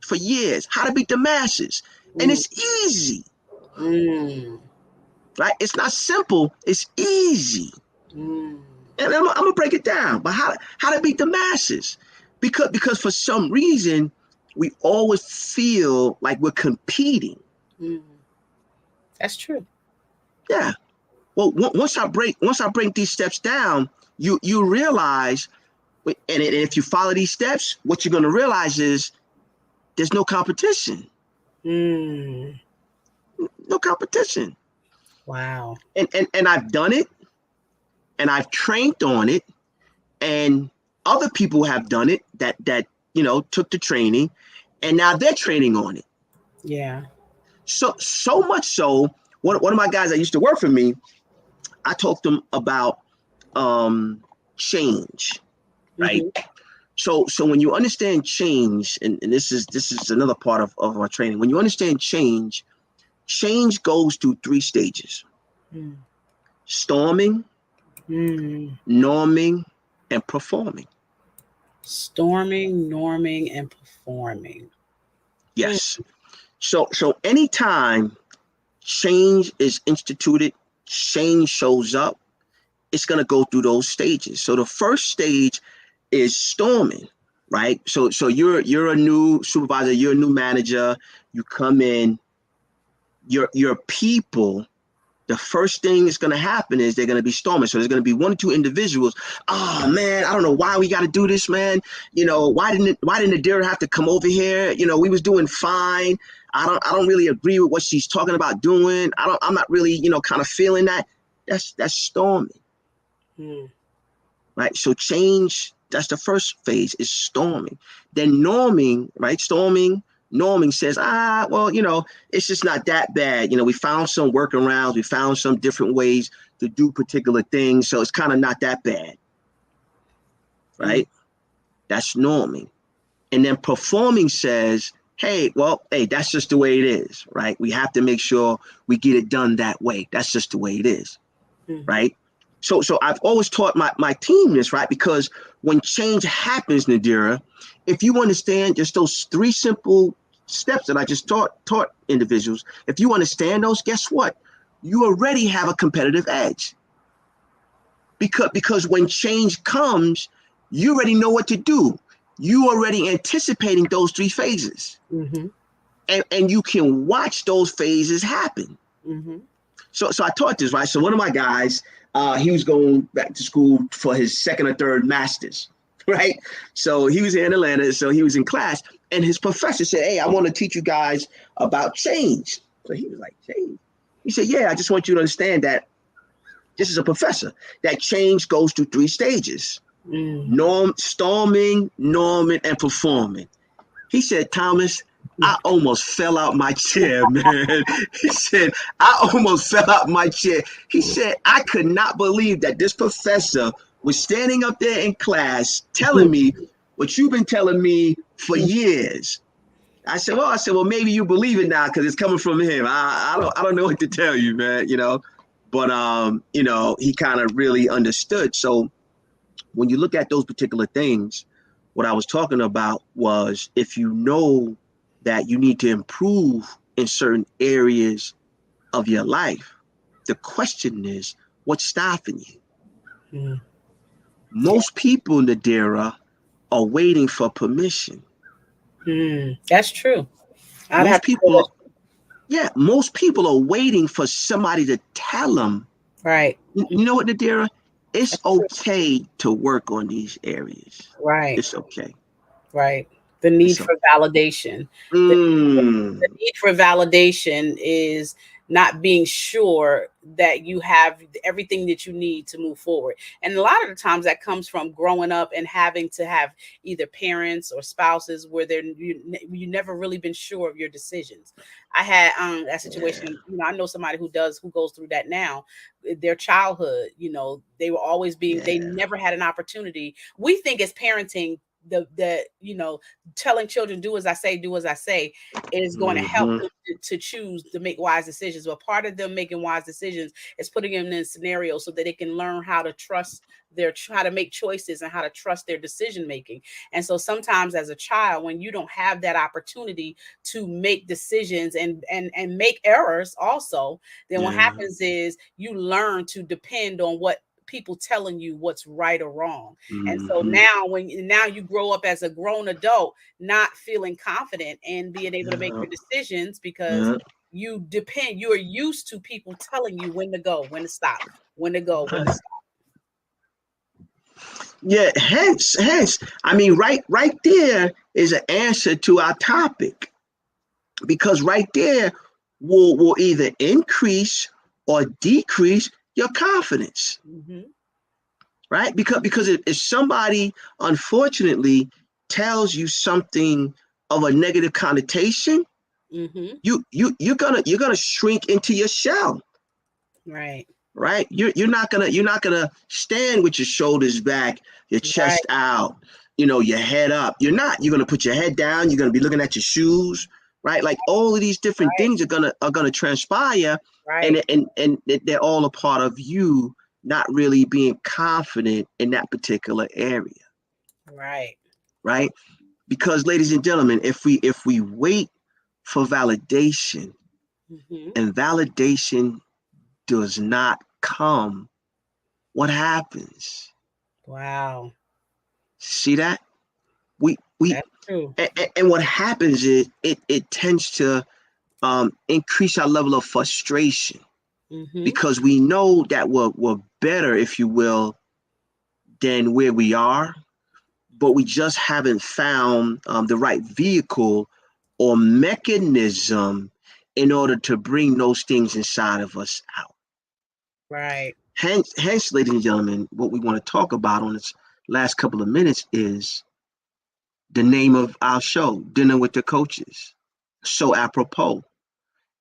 S3: for years. How to beat the masses, and it's easy. Right? It's not simple. It's easy. And I'm gonna break it down. But how to beat the masses? Because for some reason we always feel like we're competing.
S2: That's true.
S3: Yeah. Well, once I break these steps down, you realize, and if you follow these steps, what you're gonna realize is there's no competition. No competition.
S2: Wow.
S3: And I've done it. And I've trained on it, and other people have done it that took the training, and now they're training on it.
S2: Yeah.
S3: So much so, one of my guys that used to work for me, I talked to him about change, right? So when you understand change, and this is another part of our training. When you understand change goes through 3 stages: storming, norming, and performing.
S2: Storming, norming, and performing.
S3: Yes. So anytime change is instituted, change shows up, it's going to go through those stages. So the first stage is storming. right? So you're a new supervisor, you're a new manager, you come in, your people, the first thing that's going to happen is they're going to be storming. So there's going to be one or two individuals. Oh man, I don't know why we got to do this, man. You know, why didn't Nadira have to come over here? You know, we was doing fine. I don't really agree with what she's talking about doing. I'm not really, you know, kind of feeling that. That's storming. Right? So change, that's the first phase, is storming. Then norming, right? Norming says, well, you know, it's just not that bad. You know, we found some workarounds, we found some different ways to do particular things, so it's kind of not that bad, right? That's norming. And then performing says, hey, that's just the way it is, right? We have to make sure we get it done that way. That's just the way it is, right? So I've always taught my team this, right? Because when change happens, Nadira, if you understand just those 3 simple steps that I just taught individuals, if you understand those, guess what? You already have a competitive edge. Because when change comes, you already know what to do. You already anticipating those 3 phases. And you can watch those phases happen. So I taught this, right? So one of my guys, he was going back to school for his 2nd or 3rd master's, right? So he was in Atlanta, so he was in class, and his professor said, hey, I want to teach you guys about change. So he was like, change? He said, yeah, I just want you to understand that this is a professor, that change goes through 3 stages. Storming, norming, and performing. He said, Thomas, I almost fell out my chair, man. He said, I almost fell out my chair. He said, I could not believe that this professor was standing up there in class telling me what you've been telling me for years. I said, well, maybe you believe it now because it's coming from him. I don't know what to tell you, man, you know. But you know, he kind of really understood. So when you look at those particular things, what I was talking about was, if you know that you need to improve in certain areas of your life, the question is, what's stopping you? Most people, Nadira, are waiting for permission.
S2: That's true.
S3: Most people are waiting for somebody to tell them.
S2: Right.
S3: You know what, Nadira? It's okay to work on these areas.
S2: Right.
S3: It's okay.
S2: Right. The need for validation. The need for validation is not being sure that you have everything that you need to move forward. And a lot of the times that comes from growing up and having to have either parents or spouses where you never really been sure of your decisions. I had that situation, you know, I know somebody who goes through that now. Their childhood, you know, they were always they never had an opportunity. We think as parenting, the you know, telling children do as I say is going to help them to choose to make wise decisions. But part of them making wise decisions is putting them in scenarios so that they can learn how to trust how to make choices and how to trust their decision making. And so sometimes as a child, when you don't have that opportunity to make decisions and make errors also, then what happens is you learn to depend on what people telling you what's right or wrong. And so now you grow up as a grown adult, not feeling confident and being able to make your decisions because you are used to people telling you when to go, when to stop, when to go, when to stop.
S3: Yeah, hence, I mean, right there is an answer to our topic, because right there will either increase or decrease your confidence. Right? Because if somebody unfortunately tells you something of a negative connotation, you're gonna shrink into your shell. Right? You're not gonna stand with your shoulders back, your chest out, you know, your head up. You're gonna put your head down, you're gonna be looking at your shoes, right? Like all of these different things are gonna transpire, and they're all a part of you not really being confident in that particular area. Right? Because, ladies and gentlemen, if we wait for validation, and validation does not come, what happens?
S2: Wow.
S3: See that? We We
S2: That's true.
S3: and what happens is it tends to increase our level of frustration
S2: Mm-hmm.
S3: because we know that we're better, if you will, than where we are, but we just haven't found the right vehicle or mechanism in order to bring those things inside of us out.
S2: Right.
S3: Hence, ladies and gentlemen, what we want to talk about on this last couple of minutes is the name of our show, Dinner with the Coaches. So apropos.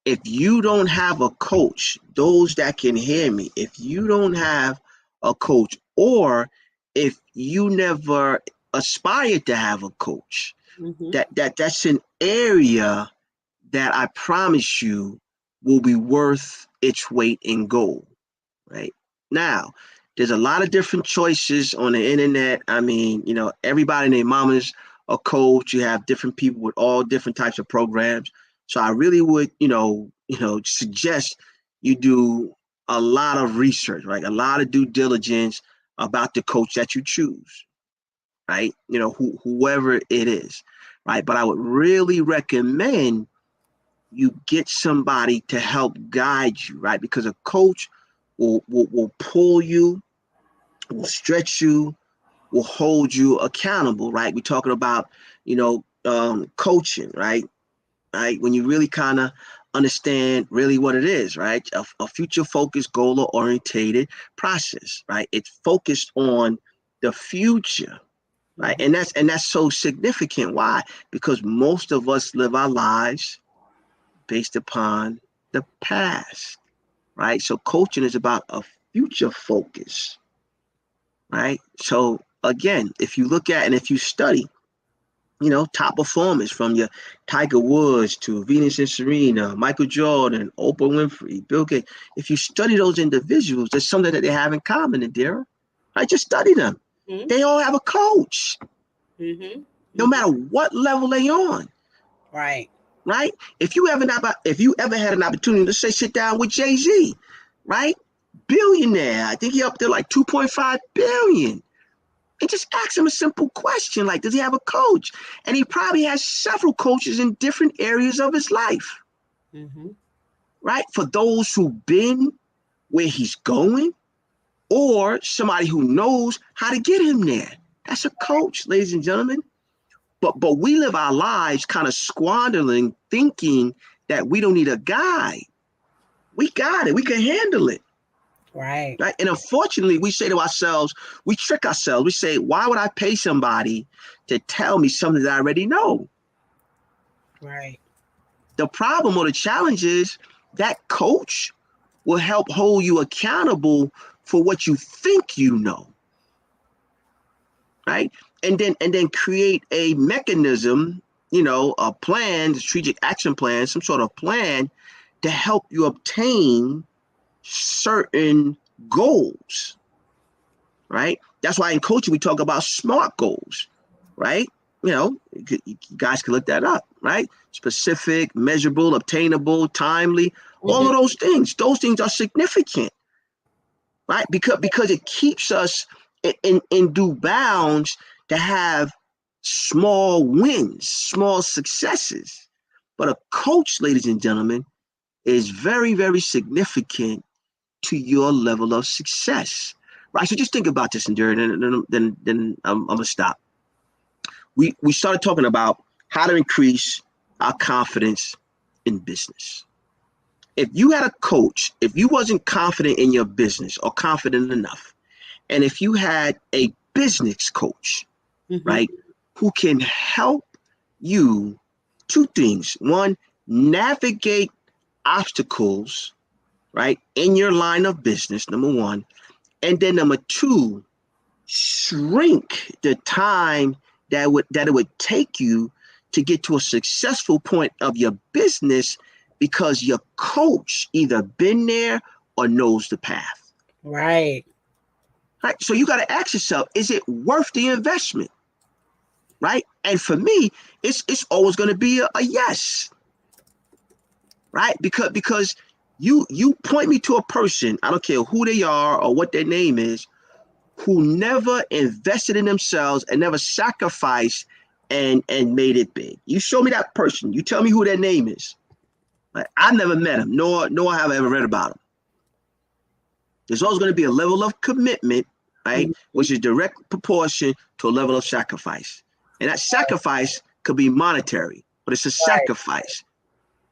S3: If you don't have a coach, those that can hear me, if you don't have a coach, or if you never aspired to have a coach,
S2: Mm-hmm.
S3: that's an area that I promise you will be worth its weight in gold, right? Now, there's a lot of different choices on the internet. I mean, everybody and their mama's a coach. You have different people with all different types of programs. So I really would, suggest you do a lot of research, right? A lot of due diligence about the coach that you choose, right? Whoever it is, right? But I would really recommend you get somebody to help guide you, right? Because a coach will pull you, will stretch you, will hold you accountable, right? We're talking about, coaching, right? Right? When you really kind of understand really what it is, right? A future focused, goal orientated process, right? It's focused on the future, right?
S2: Mm-hmm.
S3: And that's so significant. Why? Because most of us live our lives based upon the past, right? So coaching is about a future focus, right? So again, if you look at and if you study, top performers from your Tiger Woods to Venus and Serena, Michael Jordan, Oprah Winfrey, Bill Gates, if you study those individuals, there's something that they have in common, Nadira. Right? Just study them.
S2: Mm-hmm.
S3: They all have a coach,
S2: Mm-hmm.
S3: no matter what level they on.
S2: Right.
S3: Right? If you ever had an opportunity to say sit down with Jay-Z, right? Billionaire. I think he up there like 2.5 billion. And just ask him a simple question like, does he have a coach? And he probably has several coaches in different areas of his life,
S2: Mm-hmm.
S3: right? For those who've been where he's going, or somebody who knows how to get him there. That's a coach, ladies and gentlemen. But we live our lives kind of squandering, thinking that we don't need a guide. We got it. We can handle it.
S2: Right.
S3: Right. And unfortunately, we say to ourselves, we trick ourselves. We say, why would I pay somebody to tell me something that I already know?
S2: Right.
S3: The problem or the challenge is that coach will help hold you accountable for what you think you know. Right. And then create a mechanism, a plan, strategic action plan, some sort of plan to help you obtain certain goals, right? That's why in coaching we talk about SMART goals, right? You guys can look that up, right? Specific, measurable, obtainable, timely, all
S2: Mm-hmm.
S3: of those things. Those things are significant, right? Because it keeps us in due bounds to have small wins, small successes. But a coach, ladies and gentlemen, is very, very significant to your level of success, right? So just think about this, and then I'm gonna stop. We started talking about how to increase our confidence in business. If you had a coach, if you wasn't confident in your business or confident enough, and if you had a business coach,
S2: Mm-hmm.
S3: right, who can help you two things: one, navigate obstacles, right, in your line of business, number one. And then number two, shrink the time that it would take you to get to a successful point of your business because your coach either been there or knows the path.
S2: Right.
S3: Right? So you got to ask yourself, is it worth the investment? Right? And for me, it's always going to be a yes. Right? Because you point me to a person, I don't care who they are or what their name is, who never invested in themselves and never sacrificed and made it big. You show me that person. You tell me who their name is. Like, I've never met him, nor have I ever read about him. There's always going to be a level of commitment, right, which is direct proportion to a level of sacrifice. And that sacrifice could be monetary, but it's a sacrifice,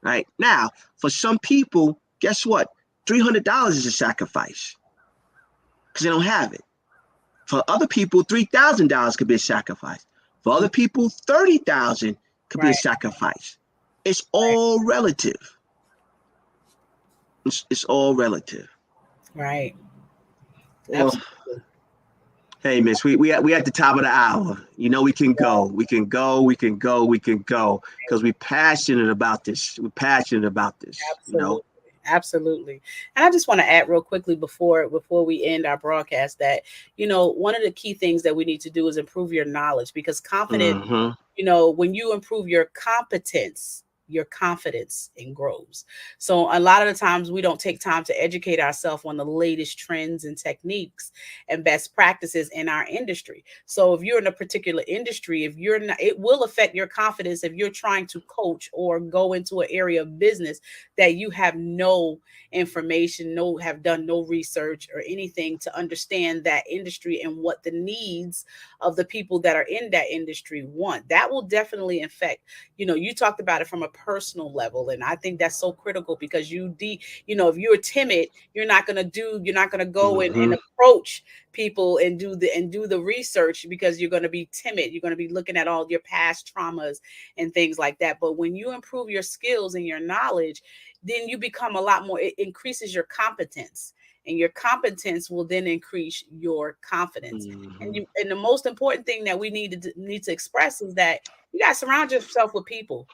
S3: right? Now, for some people, guess what? $300 is a sacrifice because they don't have it. For other people, $3,000 could be a sacrifice. For other people, $30,000 could be a sacrifice. It's all relative. It's all relative.
S2: Right.
S3: Well, hey, Miss, we at the top of the hour. You know, we can go because we're passionate about this. We're passionate about this.
S2: Absolutely.
S3: You know?
S2: Absolutely. And I just want to add real quickly before we end our broadcast that, you know, one of the key things that we need to do is improve your knowledge, because confidence, you know, when you improve your competence, your confidence and grows. So a lot of the times we don't take time to educate ourselves on the latest trends and techniques and best practices in our industry. So if you're in a particular industry, if you're not, it will affect your confidence if you're trying to coach or go into an area of business that you have no information, have done no research or anything to understand that industry and what the needs of the people that are in that industry want. That will definitely affect, you know, you talked about it from a personal level, and I think that's so critical, because you know, if you're timid, you're not going to go and approach people and do the research, because you're going to be timid. You're going to be looking at all your past traumas and things like that. But when you improve your skills and your knowledge, then you become a lot more, it increases your competence, and your competence will then increase your confidence. And the most important thing that we need to express is that you got to surround yourself with people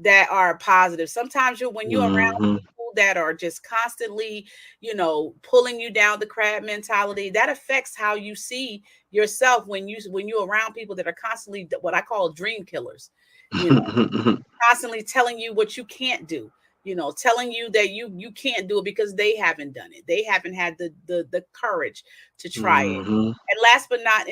S2: that are positive. Sometimes when you're around people that are just constantly, you know, pulling you down, the crab mentality, that affects how you see yourself when you're around people that are constantly what I call dream killers, you know, constantly telling you what you can't do, you know, telling you that you can't do it because they haven't done it. They haven't had the courage to try it. And last but not,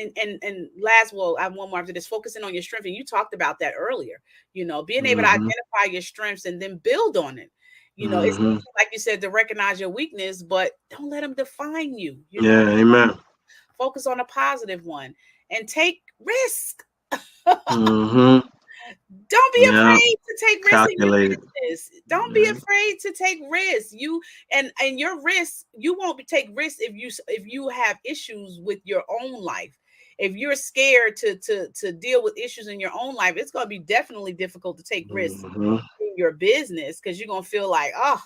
S2: well, I have one more after this, focusing on your strength. And you talked about that earlier, you know, being able to identify your strengths and then build on it. You know, it's like you said, to recognize your weakness, but don't let them define you. You know,
S3: amen.
S2: Focus on a positive one and take risk. Don't be afraid to take risks in your business. Don't be afraid to take risks. You and your risks, you won't take risks if you have issues with your own life. If you're scared to deal with issues in your own life, it's going to be definitely difficult to take risks in your business, because you're going to feel like, oh,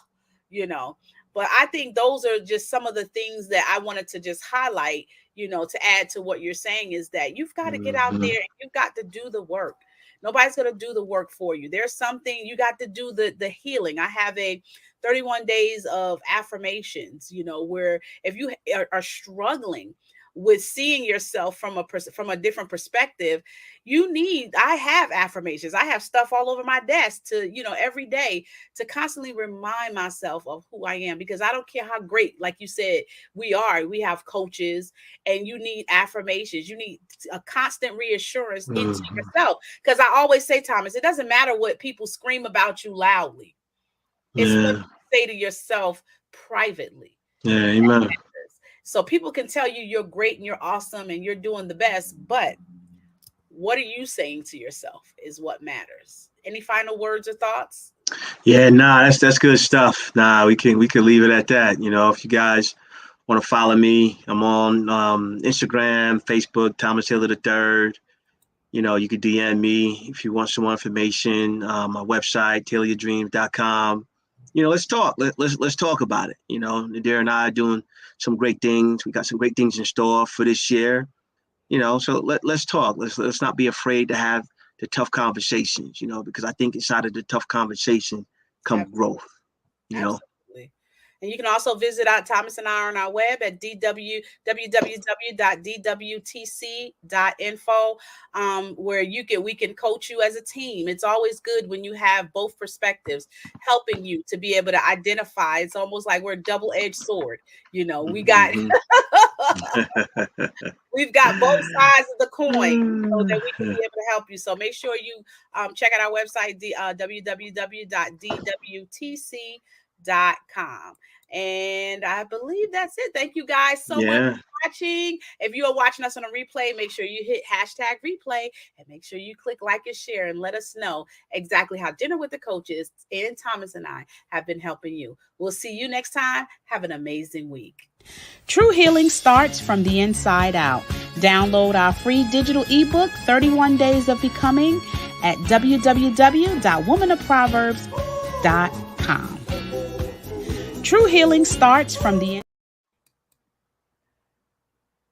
S2: you know. But I think those are just some of the things that I wanted to just highlight, you know, to add to what you're saying, is that you've got to get out there and you've got to do the work. Nobody's going to do the work for you. There's something you got to do, the healing. I have a 31 days of affirmations, you know, where if you are struggling with seeing yourself from a different perspective, I have affirmations. I have stuff all over my desk to, you know, every day to constantly remind myself of who I am, because I don't care how great, like you said, we have coaches, and you need affirmations. You need a constant reassurance into yourself. Because I always say, Thomas, it doesn't matter what people scream about you loudly. It's what you say to yourself privately.
S3: Amen.
S2: So people can tell you you're great and you're awesome and you're doing the best, but what are you saying to yourself is what matters. Any final words or thoughts?
S3: Yeah, that's good stuff. We can leave it at that. You know, if you guys want to follow me, I'm on Instagram, Facebook, Thomas Hiller III. You know, you could DM me if you want some more information. My website, tailoryourdreams.com. You know, let's talk. Let's talk about it. You know, Nadira and I are doing some great things. We got some great things in store for this year. You know, so let's talk. Let's not be afraid to have the tough conversations. You know, because I think inside of the tough conversation come growth. You know.
S2: And you can also visit Thomas and I on our web at www.dwtc.info, where we can coach you as a team. It's always good when you have both perspectives helping you to be able to identify. It's almost like we're a double-edged sword. You know, we got We've got both sides of the coin so that we can be able to help you. So make sure you check out our website, www.dwtc.com. And I believe that's it. Thank you guys so much for watching. If you are watching us on a replay, make sure you hit #replay and make sure you click like and share and let us know exactly how Dinner with the Coaches and Thomas and I have been helping you. We'll see you next time. Have an amazing week.
S5: True healing starts from the inside out. Download our free digital ebook, 31 Days of Becoming, at www.womanofproverbs.com. True healing starts from the